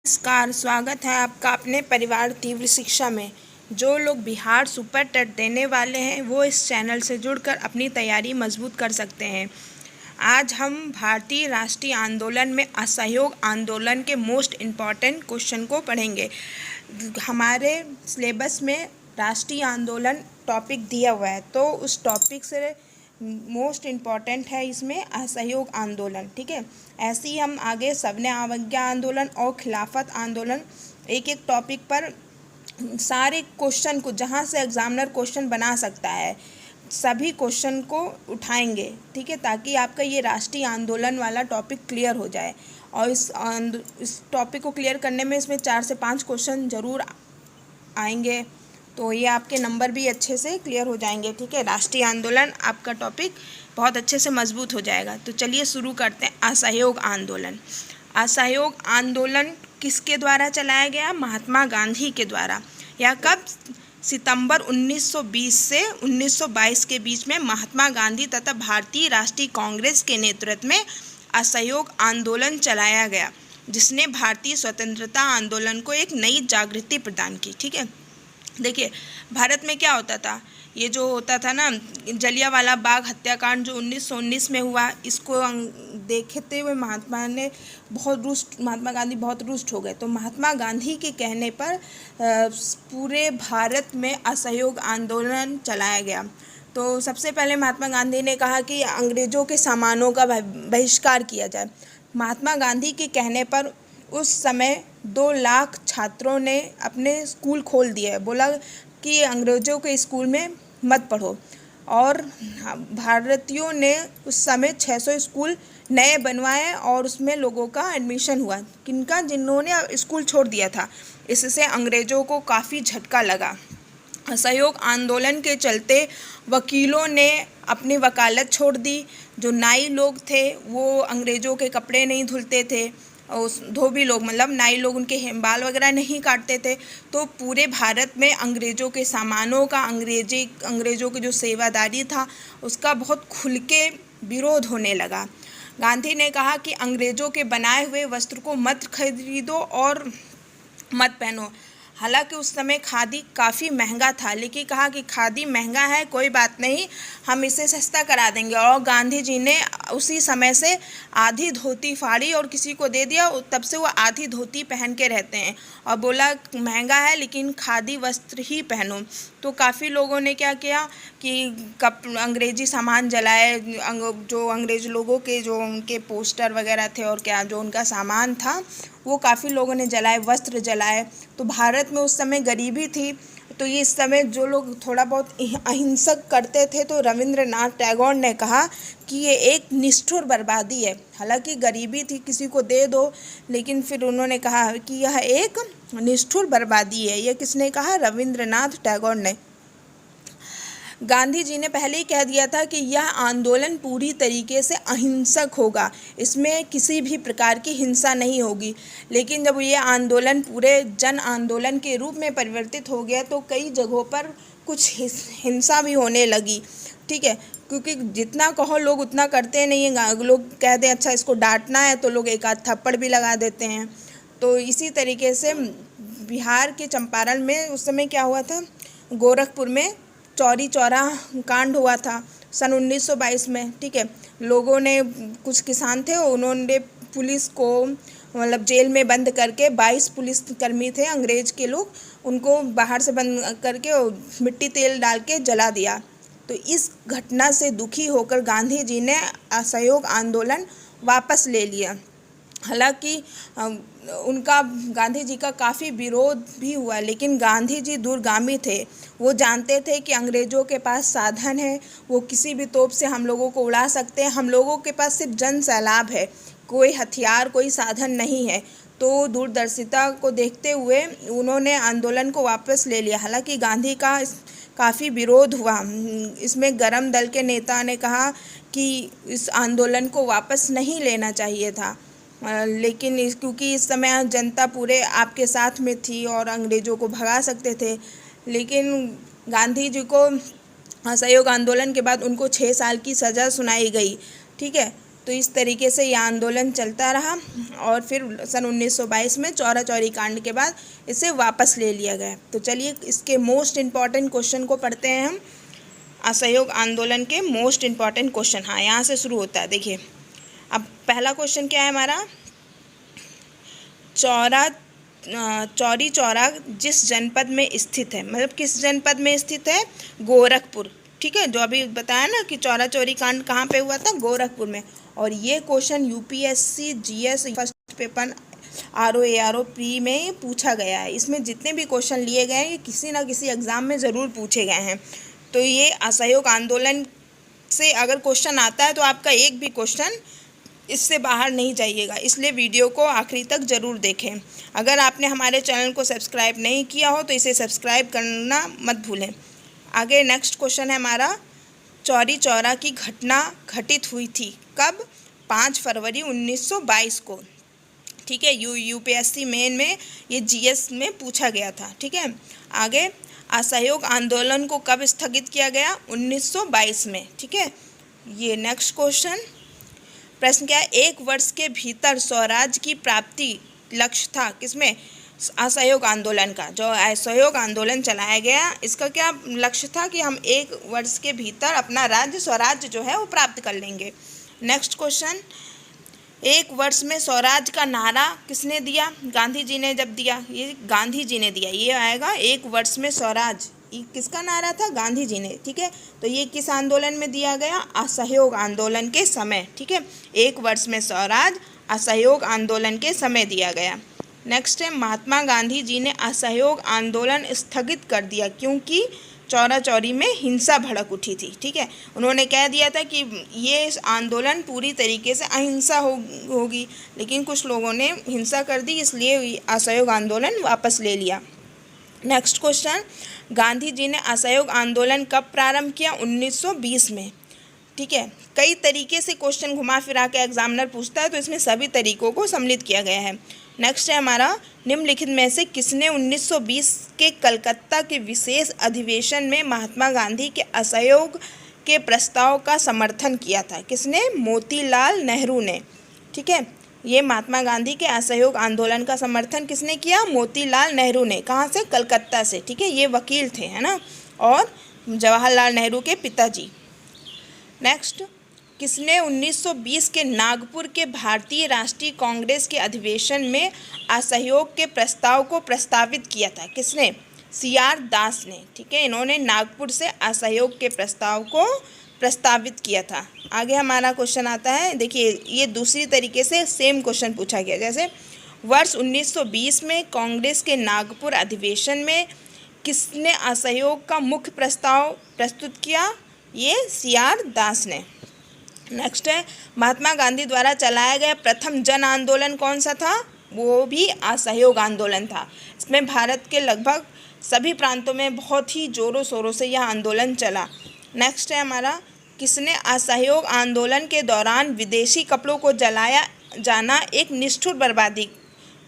नमस्कार, स्वागत है आपका अपने परिवार तीव्र शिक्षा में। जो लोग बिहार सुपर टेट देने वाले हैं वो इस चैनल से जुड़कर अपनी तैयारी मजबूत कर सकते हैं। आज हम भारतीय राष्ट्रीय आंदोलन में असहयोग आंदोलन के मोस्ट इम्पॉर्टेंट क्वेश्चन को पढ़ेंगे। हमारे सिलेबस में राष्ट्रीय आंदोलन टॉपिक दिया हुआ है, तो उस टॉपिक से मोस्ट इम्पॉर्टेंट है इसमें असहयोग आंदोलन। ठीक है, ऐसे ही हम आगे सविनय अवज्ञा आंदोलन और खिलाफत आंदोलन एक एक टॉपिक पर सारे क्वेश्चन को जहाँ से एग्जामिनर क्वेश्चन बना सकता है सभी क्वेश्चन को उठाएंगे। ठीक है, ताकि आपका ये राष्ट्रीय आंदोलन वाला टॉपिक क्लियर हो जाए। और इस टॉपिक को क्लियर करने में इसमें 4 से 5 क्वेश्चन ज़रूर आएंगे, तो ये आपके नंबर भी अच्छे से क्लियर हो जाएंगे। ठीक है, राष्ट्रीय आंदोलन आपका टॉपिक बहुत अच्छे से मजबूत हो जाएगा। तो चलिए शुरू करते हैं। असहयोग आंदोलन। असहयोग आंदोलन किसके द्वारा चलाया गया? महात्मा गांधी के द्वारा। यह कब? सितंबर 1920 से 1922 के बीच में महात्मा गांधी तथा भारतीय राष्ट्रीय कांग्रेस के नेतृत्व में असहयोग आंदोलन चलाया गया, जिसने भारतीय स्वतंत्रता आंदोलन को एक नई जागृति प्रदान की। ठीक है, देखिए भारत में क्या होता था, ये जो होता था ना जलियांवाला बाग हत्याकांड जो 1919 में हुआ, इसको देखते हुए महात्मा गांधी बहुत रुष्ट हो गए। तो महात्मा गांधी के कहने पर पूरे भारत में असहयोग आंदोलन चलाया गया। तो सबसे पहले महात्मा गांधी ने कहा कि अंग्रेज़ों के सामानों का बहिष्कार किया जाए। महात्मा गांधी के कहने पर उस समय 2 लाख छात्रों ने अपने स्कूल खोल दिए। बोला कि अंग्रेज़ों के स्कूल में मत पढ़ो, और भारतीयों ने उस समय 600 स्कूल नए बनवाए और उसमें लोगों का एडमिशन हुआ। किनका? जिन्होंने स्कूल छोड़ दिया था। इससे अंग्रेज़ों को काफ़ी झटका लगा। असहयोग आंदोलन के चलते वकीलों ने अपनी वकालत छोड़ दी। जो नाई लोग थे वो अंग्रेज़ों के कपड़े नहीं धुलते थे, उस धोबी लोग मतलब नाई लोग उनके बाल वगैरह नहीं काटते थे। तो पूरे भारत में अंग्रेज़ों के सामानों का अंग्रेज़ों की जो सेवादारी था उसका बहुत खुल के विरोध होने लगा। गांधी ने कहा कि अंग्रेज़ों के बनाए हुए वस्त्र को मत खरीदो और मत पहनो। हालांकि उस समय खादी काफ़ी महंगा था, लेकिन कहा कि खादी महंगा है, कोई बात नहीं, हम इसे सस्ता करा देंगे। और गांधी जी ने उसी समय से आधी धोती फाड़ी और किसी को दे दिया। तब से वो आधी धोती पहन के रहते हैं और बोला महंगा है लेकिन खादी वस्त्र ही पहनो। तो काफ़ी लोगों ने क्या किया कि अंग्रेजी सामान जलाए, जो अंग्रेज लोगों के जो उनके पोस्टर वगैरह थे और क्या जो उनका सामान था वो काफ़ी लोगों ने जलाए, वस्त्र जलाए। तो भारत में उस समय गरीबी थी, तो ये इस समय जो लोग थोड़ा बहुत अहिंसक करते थे, तो रविंद्रनाथ टैगोर ने कहा कि ये एक निष्ठुर बर्बादी है। हालांकि गरीबी थी, किसी को दे दो, लेकिन फिर उन्होंने कहा कि यह एक निष्ठुर बर्बादी है। यह किसने कहा? रविंद्रनाथ टैगोर ने। गांधी जी ने पहले ही कह दिया था कि यह आंदोलन पूरी तरीके से अहिंसक होगा, इसमें किसी भी प्रकार की हिंसा नहीं होगी। लेकिन जब ये आंदोलन पूरे जन आंदोलन के रूप में परिवर्तित हो गया तो कई जगहों पर कुछ हिंसा भी होने लगी। ठीक है, क्योंकि जितना कहो लोग उतना करते नहीं हैं। लोग कह दें अच्छा इसको डांटना है तो लोग एक आध थप्पड़ भी लगा देते हैं। तो इसी तरीके से बिहार के चंपारण में उस समय क्या हुआ था, गोरखपुर में चौरी चौरा कांड हुआ था सन 1922 में। ठीक है, लोगों ने, कुछ किसान थे, उन्होंने पुलिस को मतलब जेल में बंद करके 22 पुलिसकर्मी थे अंग्रेज के लोग, उनको बाहर से बंद करके मिट्टी तेल डाल के जला दिया। तो इस घटना से दुखी होकर गांधी जी ने असहयोग आंदोलन वापस ले लिया। हालांकि उनका गांधी जी का काफ़ी विरोध भी हुआ, लेकिन गांधी जी दूरगामी थे। वो जानते थे कि अंग्रेज़ों के पास साधन है, वो किसी भी तोप से हम लोगों को उड़ा सकते हैं। हम लोगों के पास सिर्फ जन सैलाब है, कोई हथियार कोई साधन नहीं है। तो दूरदर्शिता को देखते हुए उन्होंने आंदोलन को वापस ले लिया। हालांकि गांधी का काफ़ी विरोध हुआ। इसमें गरम दल के नेता ने कहा कि इस आंदोलन को वापस नहीं लेना चाहिए था, लेकिन क्योंकि इस समय जनता पूरे आपके साथ में थी और अंग्रेज़ों को भगा सकते थे। लेकिन गांधी जी को असहयोग आंदोलन के बाद उनको 6 साल की सज़ा सुनाई गई। ठीक है, तो इस तरीके से यह आंदोलन चलता रहा और फिर सन 1922 में चौरा चौरी कांड के बाद इसे वापस ले लिया गया। तो चलिए इसके मोस्ट इम्पॉर्टेंट क्वेश्चन को पढ़ते हैं हम। असहयोग आंदोलन के मोस्ट इम्पॉर्टेंट क्वेश्चन, हाँ यहाँ से शुरू होता है। देखिए अब पहला क्वेश्चन क्या है हमारा, चौरी चौरा जिस जनपद में स्थित है, मतलब किस जनपद में स्थित है, गोरखपुर। ठीक है, जो अभी बताया ना कि चौरा चौरी कांड कहाँ पे हुआ था, गोरखपुर में। और ये question UPSC GS first paper RO pre में पूछा गया है। इसमें जितने भी क्वेश्चन लिए गए हैं ये किसी ना किसी एग्ज़ाम में ज़रूर पूछे गए हैं। तो ये असहयोग आंदोलन से अगर क्वेश्चन आता है तो आपका एक भी क्वेश्चन इससे बाहर नहीं जाइएगा, इसलिए वीडियो को आखिरी तक ज़रूर देखें। अगर आपने हमारे चैनल को सब्सक्राइब नहीं किया हो तो इसे सब्सक्राइब करना मत भूलें। आगे नेक्स्ट क्वेश्चन है हमारा, चौरी चौरा की घटना घटित हुई थी कब, 5 फरवरी 1922 को। ठीक है, यूपीएससी मेन में ये जीएस में पूछा गया था। ठीक है, आगे असहयोग आंदोलन को कब स्थगित किया गया, 1922 में। ठीक है, ये नेक्स्ट क्वेश्चन, प्रश्न क्या है, 1 वर्ष के भीतर स्वराज की प्राप्ति लक्ष्य था किसमें, असहयोग आंदोलन का। जो असहयोग आंदोलन चलाया गया इसका क्या लक्ष्य था कि हम 1 वर्ष के भीतर अपना राज्य स्वराज्य जो है वो प्राप्त कर लेंगे। नेक्स्ट क्वेश्चन, 1 वर्ष में स्वराज का नारा किसने दिया, गांधी जी ने जब दिया, ये गांधी जी ने दिया, ये आएगा 1 वर्ष में स्वराज, ये किसका नारा था, गांधी जी ने। ठीक है, तो ये किस आंदोलन में दिया गया, असहयोग आंदोलन के समय। ठीक है, 1 वर्ष में स्वराज असहयोग आंदोलन के समय दिया गया। नेक्स्ट है, महात्मा गांधी जी ने असहयोग आंदोलन स्थगित कर दिया क्योंकि चौरा चौरी में हिंसा भड़क उठी थी। ठीक है, उन्होंने कह दिया था कि ये आंदोलन पूरी तरीके से अहिंसा होगी, लेकिन कुछ लोगों ने हिंसा कर दी, इसलिए असहयोग आंदोलन वापस ले लिया। नेक्स्ट क्वेश्चन, गांधी जी ने असहयोग आंदोलन कब प्रारंभ किया, 1920 में। ठीक है, कई तरीके से क्वेश्चन घुमा फिरा के एग्जामिनर पूछता है, तो इसमें सभी तरीकों को सम्मिलित किया गया है। नेक्स्ट है हमारा, निम्नलिखित में से किसने 1920 के कलकत्ता के विशेष अधिवेशन में महात्मा गांधी के असहयोग के प्रस्ताव का समर्थन किया था, किसने, मोतीलाल नेहरू ने। ठीक है, ये महात्मा गांधी के असहयोग आंदोलन का समर्थन किसने किया, मोतीलाल नेहरू ने। कहाँ से, कलकत्ता से। ठीक है, ये वकील थे, है ना, और जवाहरलाल नेहरू के पिताजी। नेक्स्ट, किसने 1920 के नागपुर के भारतीय राष्ट्रीय कांग्रेस के अधिवेशन में असहयोग के प्रस्ताव को प्रस्तावित किया था, किसने, CR दास ने। ठीक है, इन्होंने नागपुर से असहयोग के प्रस्ताव को प्रस्तावित किया था। आगे हमारा क्वेश्चन आता है, देखिए ये दूसरी तरीके से सेम क्वेश्चन पूछा गया, जैसे वर्ष 1920 में कांग्रेस के नागपुर अधिवेशन में किसने असहयोग का मुख्य प्रस्ताव प्रस्तुत किया, ये CR दास ने। नेक्स्ट है, महात्मा गांधी द्वारा चलाया गया प्रथम जन आंदोलन कौन सा था, वो भी असहयोग आंदोलन था। इसमें भारत के लगभग सभी प्रांतों में बहुत ही ज़ोरों शोरों से यह आंदोलन चला। नेक्स्ट है हमारा, किसने असहयोग आंदोलन के दौरान विदेशी कपड़ों को जलाया जाना एक निष्ठुर बर्बादी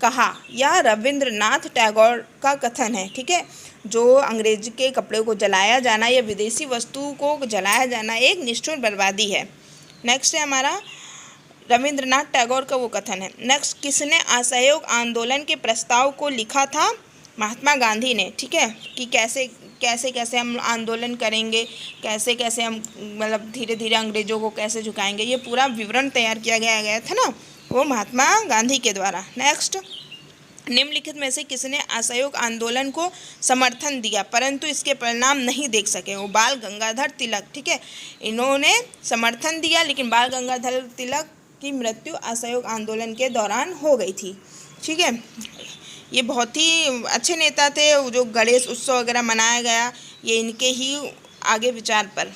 कहा, यह रविंद्रनाथ टैगोर का कथन है। ठीक है, जो अंग्रेज के कपड़े को जलाया जाना या विदेशी वस्तु को जलाया जाना एक निष्ठुर बर्बादी है। नेक्स्ट है हमारा, रविंद्रनाथ टैगोर का वो कथन है। नेक्स्ट, किसने असहयोग आंदोलन के प्रस्ताव को लिखा था, महात्मा गांधी ने। ठीक है, कि कैसे कैसे हम आंदोलन करेंगे, कैसे कैसे हम मतलब धीरे धीरे अंग्रेज़ों को कैसे झुकाएंगे, ये पूरा विवरण तैयार किया गया था ना, वो महात्मा गांधी के द्वारा। नेक्स्ट, निम्नलिखित में से किसने असहयोग आंदोलन को समर्थन दिया परंतु इसके परिणाम नहीं देख सके, वो बाल गंगाधर तिलक। ठीक है, इन्होंने समर्थन दिया लेकिन बाल गंगाधर तिलक की मृत्यु असहयोग आंदोलन के दौरान हो गई थी। ठीक है, ये बहुत ही अच्छे नेता थे, जो गणेश उत्सव वगैरह मनाया गया ये इनके ही आगे विचार पर।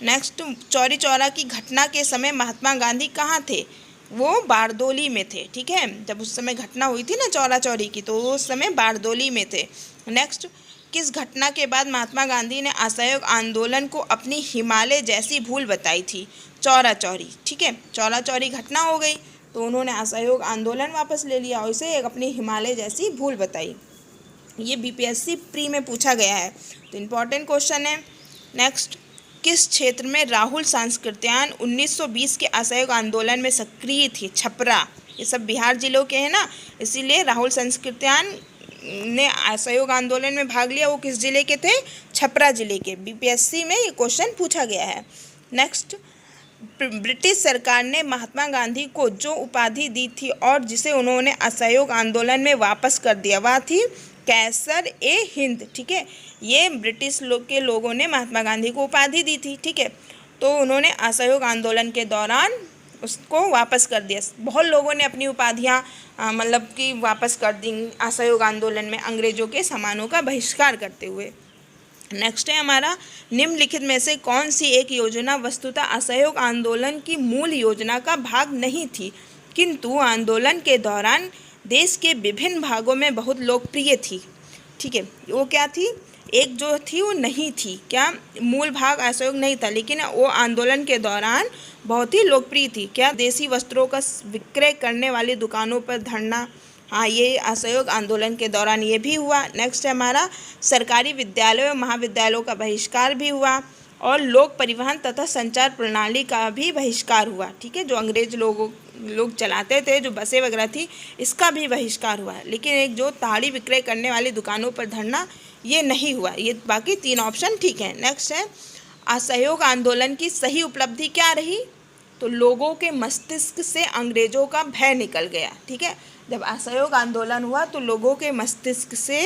नेक्स्ट, चौरी चौरा की घटना के समय महात्मा गांधी कहाँ थे, वो बारदोली में थे। ठीक है, जब उस समय घटना हुई थी ना चौरा चौरी की, तो उस समय बारदोली में थे। नेक्स्ट, किस घटना के बाद महात्मा गांधी ने असहयोग आंदोलन को अपनी हिमालय जैसी भूल बताई थी, चौरा चौरी। ठीक है, चौरा चौरी घटना हो गई तो उन्होंने असहयोग आंदोलन वापस ले लिया और इसे एक अपनी हिमालय जैसी भूल बताई। ये बीपीएससी प्री में पूछा गया है, तो इम्पॉर्टेंट क्वेश्चन है। नेक्स्ट, किस क्षेत्र में राहुल सांस्कृत्यायन 1920 के असहयोग आंदोलन में सक्रिय थी? छपरा। ये सब बिहार जिलों के हैं ना, इसीलिए राहुल सांस्कृत्यायन ने असहयोग आंदोलन में भाग लिया। वो किस जिले के थे? छपरा जिले के। बीपीएससी में ये क्वेश्चन पूछा गया है। नेक्स्ट, ब्रिटिश सरकार ने महात्मा गांधी को जो उपाधि दी थी और जिसे उन्होंने असहयोग आंदोलन में वापस कर दिया, वह थी कैसर ए हिंद। ठीक है, ये ब्रिटिश के लोगों ने महात्मा गांधी को उपाधि दी थी। ठीक है, तो उन्होंने असहयोग आंदोलन के दौरान उसको वापस कर दिया। बहुत लोगों ने अपनी उपाधियाँ मतलब कि वापस कर दी असहयोग आंदोलन में अंग्रेजों के सामानों का बहिष्कार करते हुए। नेक्स्ट है हमारा, निम्नलिखित में से कौन सी एक योजना वस्तुतः असहयोग आंदोलन की मूल योजना का भाग नहीं थी, किंतु आंदोलन के दौरान देश के विभिन्न भागों में बहुत लोकप्रिय थी? ठीक है, वो क्या थी? एक जो थी वो नहीं थी, क्या मूल भाग असहयोग नहीं था, लेकिन वो आंदोलन के दौरान बहुत ही लोकप्रिय थी। क्या? देसी वस्त्रों का विक्रय करने वाली दुकानों पर धरना। हाँ, ये असहयोग आंदोलन के दौरान ये भी हुआ। नेक्स्ट है हमारा, सरकारी विद्यालयों और महाविद्यालयों का बहिष्कार भी हुआ और लोक परिवहन तथा संचार प्रणाली का भी बहिष्कार हुआ। ठीक है, जो अंग्रेज लोग चलाते थे, जो बसें वगैरह थी, इसका भी बहिष्कार हुआ। लेकिन एक जो ताड़ी विक्रय करने वाली दुकानों पर धरना, ये नहीं हुआ। ये बाकी तीन ऑप्शन ठीक है। नेक्स्ट है, असहयोग आंदोलन की सही उपलब्धि क्या रही? तो लोगों के मस्तिष्क से अंग्रेजों का भय निकल गया। ठीक है, जब असहयोग आंदोलन हुआ तो लोगों के मस्तिष्क से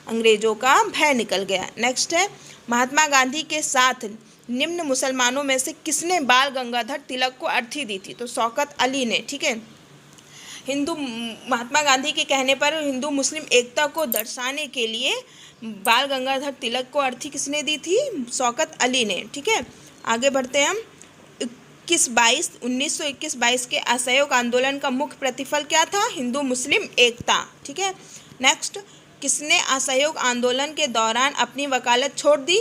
अंग्रेजों का भय निकल गया। नेक्स्ट है, महात्मा गांधी के साथ निम्न मुसलमानों में से किसने बाल गंगाधर तिलक को अर्थी दी थी? तो शौकत अली ने। ठीक है, महात्मा गांधी के कहने पर हिंदू मुस्लिम एकता को दर्शाने के लिए बाल गंगाधर तिलक को अर्थी किसने दी थी? शौकत अली ने। ठीक है, आगे बढ़ते हैं हम। 1921-22 के असहयोग आंदोलन का मुख्य प्रतिफल क्या था? हिंदू मुस्लिम एकता। ठीक है, नेक्स्ट, किसने असहयोग आंदोलन के दौरान अपनी वकालत छोड़ दी?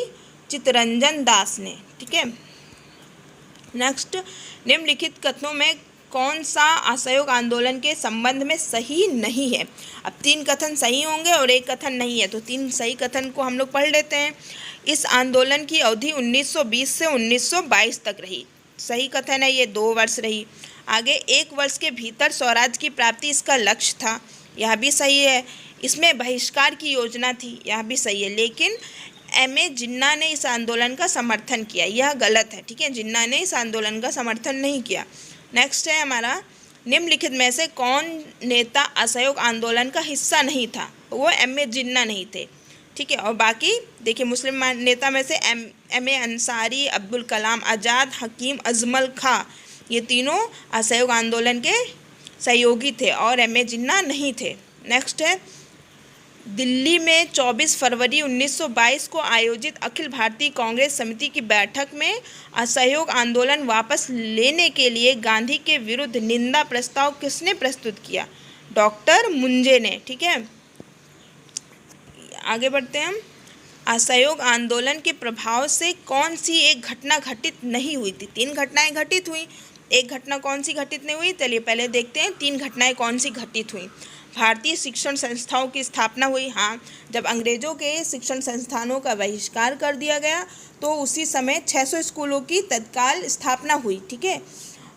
चित्तरंजन दास ने। ठीक है, नेक्स्ट, निम्नलिखित कथनों में कौन सा असहयोग आंदोलन के संबंध में सही नहीं है? अब 3 कथन सही होंगे और 1 कथन नहीं है, तो 3 सही कथन को हम लोग पढ़ लेते हैं। इस आंदोलन की अवधि 1920 से 1922 तक रही। सही कथन है, ये 2 वर्ष रही। आगे, 1 वर्ष के भीतर स्वराज की प्राप्ति इसका लक्ष्य था, यह भी सही है। इसमें बहिष्कार की योजना थी, यह भी सही है। लेकिन M.A. जिन्ना ने इस आंदोलन का समर्थन किया, यह गलत है। ठीक है, जिन्ना ने इस आंदोलन का समर्थन नहीं किया। नेक्स्ट है हमारा, निम्नलिखित में से कौन नेता असहयोग आंदोलन का हिस्सा नहीं था? वो M.A. जिन्ना नहीं थे। ठीक है, और बाकी देखिए, मुस्लिम नेता में से M.A. अंसारी, अब्दुल कलाम आज़ाद, हकीम अजमल खां, ये तीनों असहयोग आंदोलन के सहयोगी थे और M.A. जिन्ना नहीं थे। नेक्स्ट है, दिल्ली में 24 फरवरी 1922 को आयोजित अखिल भारतीय कांग्रेस समिति की बैठक में असहयोग आंदोलन वापस लेने के लिए गांधी के विरुद्ध निंदा प्रस्ताव किसने प्रस्तुत किया? डॉक्टर मुंजे ने। ठीक है, आगे बढ़ते हैं हम। असहयोग आंदोलन के प्रभाव से कौन सी एक घटना घटित नहीं हुई थी? 3 घटनाएं घटित हुई, एक घटना कौन सी घटित नहीं हुई? चलिए पहले देखते हैं 3 घटनाएं कौन सी घटित हुई। भारतीय शिक्षण संस्थाओं की स्थापना हुई। हाँ, जब अंग्रेजों के शिक्षण संस्थानों का बहिष्कार कर दिया गया तो उसी समय 600 स्कूलों की तत्काल स्थापना हुई। ठीक है,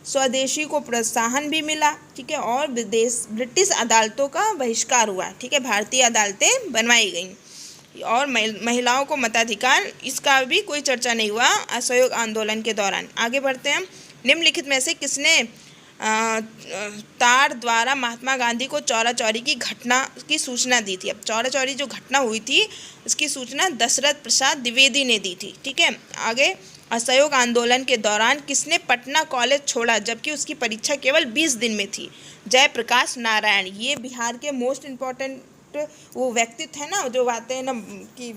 स्वदेशी को प्रोत्साहन भी मिला। ठीक है, और ब्रिटिश अदालतों का बहिष्कार हुआ। ठीक है, भारतीय अदालतें बनवाई गईं और महिलाओं को मताधिकार, इसका भी कोई चर्चा नहीं हुआ असहयोग आंदोलन के दौरान। आगे बढ़ते हैं। निम्नलिखित में से किसने तार द्वारा महात्मा गांधी को चौरा चौरी की घटना की सूचना दी थी? अब चौरा चौरी जो घटना हुई थी उसकी सूचना दशरथ प्रसाद द्विवेदी ने दी थी। ठीक है, आगे, असहयोग आंदोलन के दौरान किसने पटना कॉलेज छोड़ा जबकि उसकी परीक्षा केवल 20 दिन में थी? जयप्रकाश नारायण। ये बिहार के मोस्ट इम्पोर्टेंट वो व्यक्तित्व है ना, जो आते हैं ना कि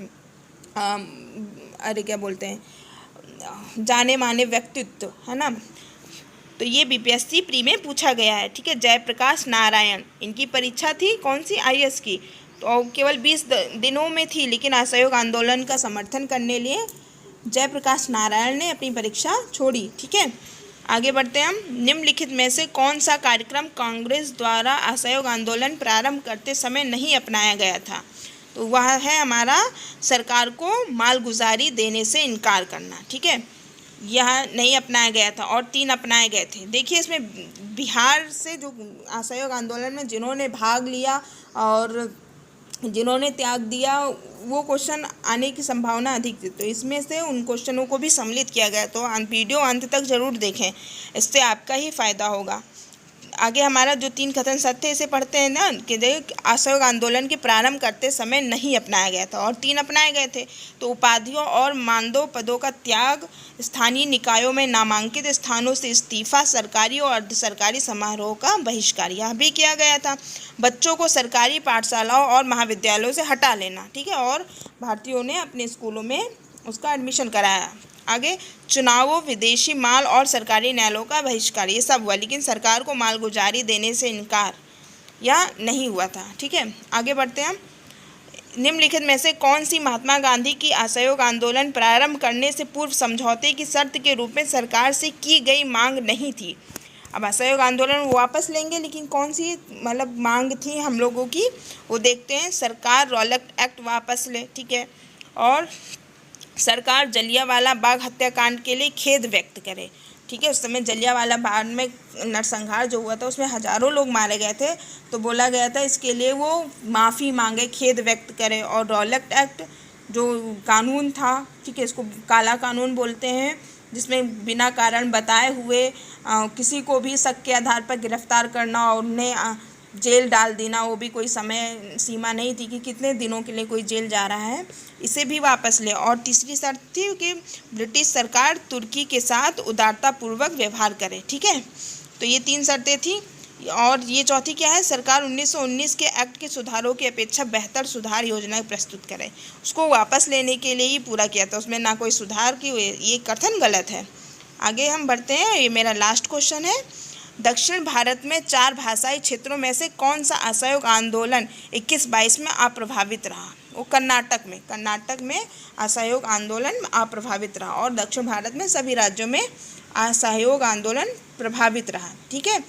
अरे क्या बोलते हैं, जाने माने व्यक्तित्व है ना, तो ये बीपीएससी प्री में पूछा गया है। ठीक है, जयप्रकाश नारायण, इनकी परीक्षा थी कौन सी? IAS की, तो केवल 20 दिनों में थी, लेकिन असहयोग आंदोलन का समर्थन करने लिए जयप्रकाश नारायण ने अपनी परीक्षा छोड़ी। ठीक है, आगे बढ़ते हैं हम। निम्नलिखित में से कौन सा कार्यक्रम कांग्रेस द्वारा असहयोग आंदोलन प्रारंभ करते समय नहीं अपनाया गया था? तो वह है हमारा सरकार को मालगुजारी देने से इनकार करना। ठीक है, यह नहीं अपनाया गया था और 3 अपनाए गए थे। देखिए इसमें बिहार से जो असहयोग आंदोलन में जिन्होंने भाग लिया और जिन्होंने त्याग दिया, वो क्वेश्चन आने की संभावना अधिक थी, तो इसमें से उन क्वेश्चनों को भी सम्मिलित किया गया। तो वीडियो अंत तक ज़रूर देखें, इससे आपका ही फायदा होगा। आगे हमारा जो 3 कथन सत्य, इसे पढ़ते हैं ना कि देख असहयोग आंदोलन के प्रारंभ करते समय नहीं अपनाया गया था और 3 अपनाए गए थे। तो उपाधियों और मानदों पदों का त्याग, स्थानीय निकायों में नामांकित स्थानों से इस्तीफा, सरकारी और अर्ध सरकारी समारोह का बहिष्कार, यह भी किया गया था। बच्चों को सरकारी पाठशालाओं और महाविद्यालयों से हटा लेना, ठीक है, और भारतीयों ने अपने स्कूलों में उसका एडमिशन कराया। आगे चुनावों, विदेशी माल और सरकारी न्यायालयों का बहिष्कार, ये सब हुआ, लेकिन सरकार को मालगुजारी देने से इनकार यह नहीं हुआ था। ठीक है, आगे बढ़ते हैं हम। निम्नलिखित में से कौन सी महात्मा गांधी की असहयोग आंदोलन प्रारंभ करने से पूर्व समझौते की शर्त के रूप में सरकार से की गई मांग नहीं थी? अब असहयोग आंदोलन वो वापस लेंगे, लेकिन कौन सी मतलब मांग थी हम लोगों की, वो देखते हैं। सरकार रॉलेट एक्ट वापस ले, ठीक है, और सरकार जलियांवाला बाग हत्याकांड के लिए खेद व्यक्त करे, ठीक है। उस समय जलियांवाला बाग में नरसंहार जो हुआ था उसमें हजारों लोग मारे गए थे, तो बोला गया था इसके लिए वो माफ़ी मांगे, खेद व्यक्त करे। और रॉलेट एक्ट जो कानून था, ठीक है, इसको काला कानून बोलते हैं, जिसमें बिना कारण बताए हुए किसी को भी शक के आधार पर गिरफ्तार करना और उन्हें जेल डाल देना, वो भी कोई समय सीमा नहीं थी कि कितने दिनों के लिए कोई जेल जा रहा है, इसे भी वापस ले। और तीसरी शर्त थी कि ब्रिटिश सरकार तुर्की के साथ उदारतापूर्वक व्यवहार करे, ठीक है। तो ये 3 शर्तें थी। और ये चौथी क्या है, सरकार 1919 के एक्ट के सुधारों की अपेक्षा बेहतर सुधार योजना प्रस्तुत करे, उसको वापस लेने के लिए ही पूरा किया था, उसमें ना कोई सुधार की, ये कथन गलत है। आगे हम बढ़ते हैं, ये मेरा लास्ट क्वेश्चन है। दक्षिण भारत में 4 भाषाई क्षेत्रों में से कौन सा असहयोग आंदोलन 21-22 में अप्रभावित रहा? वो कर्नाटक में असहयोग आंदोलन अप्रभावित रहा और दक्षिण भारत में सभी राज्यों में असहयोग आंदोलन प्रभावित रहा, ठीक है।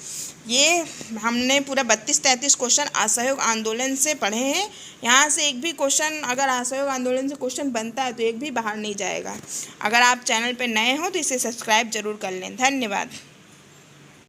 ये हमने पूरा 32-33 क्वेश्चन असहयोग आंदोलन से पढ़े हैं। यहाँ से एक भी क्वेश्चन अगर असहयोग आंदोलन से क्वेश्चन बनता है तो एक भी बाहर नहीं जाएगा। अगर आप चैनल पर नए हो तो इसे सब्सक्राइब जरूर कर लें। धन्यवाद।